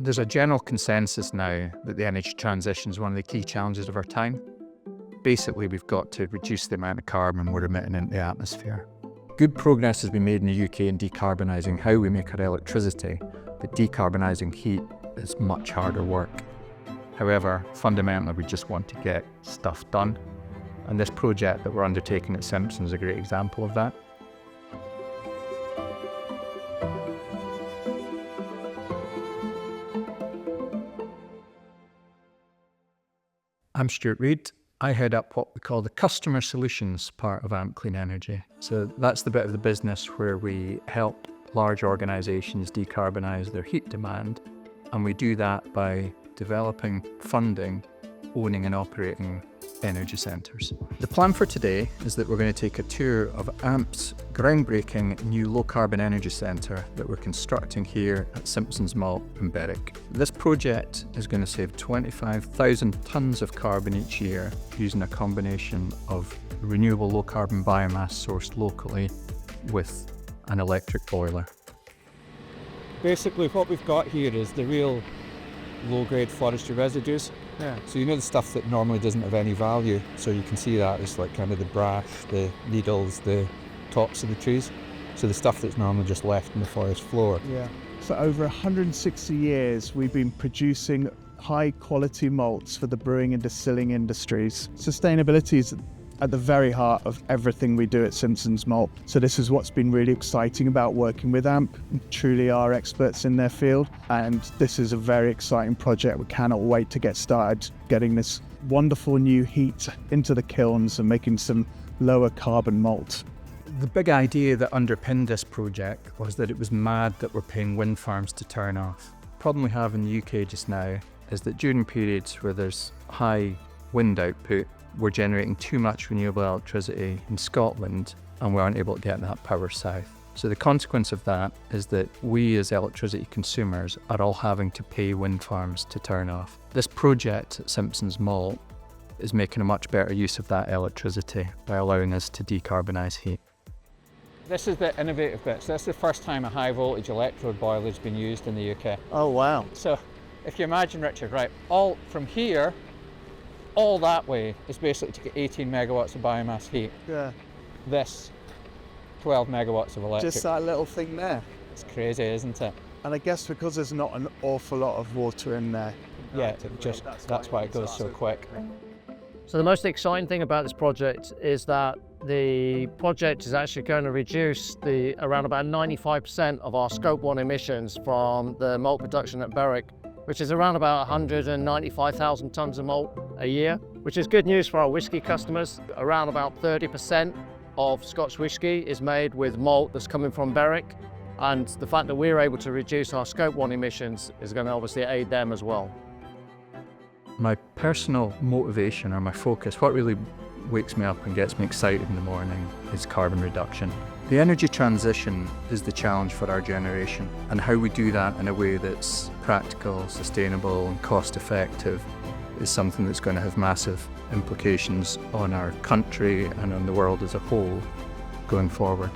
There's a general consensus now that the energy transition is one of the key challenges of our time. Basically, we've got to reduce the amount of carbon we're emitting into the atmosphere. Good progress has been made in the UK in decarbonising how we make our electricity, but decarbonising heat is much harder work. However, fundamentally, we just want to get stuff done. And this project that we're undertaking at Simpson is a great example of that. I'm Stuart Reid. I head up what we call the customer solutions part of AMP Clean Energy. So that's the bit of the business where we help large organisations decarbonise their heat demand, and we do that by developing, funding, owning and operating energy centres. The plan for today is that we're going to take a tour of AMP's groundbreaking new low-carbon energy centre that we're constructing here at Simpsons Malt in Berwick. This project is going to save 25,000 tonnes of carbon each year using a combination of renewable low-carbon biomass sourced locally with an electric boiler. Basically what we've got here is the real low-grade forestry residues. Yeah. So you know the stuff that normally doesn't have any value. So you can see that it's like kind of the brash, the needles, the tops of the trees. So the stuff that's normally just left in the forest floor. Yeah. For over 160 years, we've been producing high quality malts for the brewing and distilling industries. Sustainability is at the very heart of everything we do at Simpsons Malt. So this is what's been really exciting about working with AMP. We truly are experts in their field, and this is a very exciting project. We cannot wait to get started getting this wonderful new heat into the kilns and making some lower carbon malt. The big idea that underpinned this project was that it was mad that we're paying wind farms to turn off. The problem we have in the UK just now is that during periods where there's high wind output, we're generating too much renewable electricity in Scotland and we aren't able to get that power south. So the consequence of that is that we as electricity consumers are all having to pay wind farms to turn off. This project at Simpsons Malt is making a much better use of that electricity by allowing us to decarbonise heat. This is the innovative bit. So this is the first time a high voltage electrode boiler has been used in the UK. Oh wow. So if you imagine, Richard, right, all from here, all that way is basically to get 18 megawatts of biomass heat. Yeah. This, 12 megawatts of electric. Just that little thing there. It's crazy, isn't it? And I guess because there's not an awful lot of water in there. Yeah, that's why it goes so quick. So the most exciting thing about this project is that the project is actually going to reduce around about 95% of our Scope 1 emissions from the malt production at Berwick, which is around about 195,000 tonnes of malt a year, which is good news for our whisky customers. Around about 30% of Scotch whisky is made with malt that's coming from Berwick, and the fact that we're able to reduce our Scope 1 emissions is going to obviously aid them as well. My personal motivation or my focus, what really wakes me up and gets me excited in the morning, is carbon reduction. The energy transition is the challenge for our generation, and how we do that in a way that's practical, sustainable and cost effective is something that's going to have massive implications on our country and on the world as a whole going forward.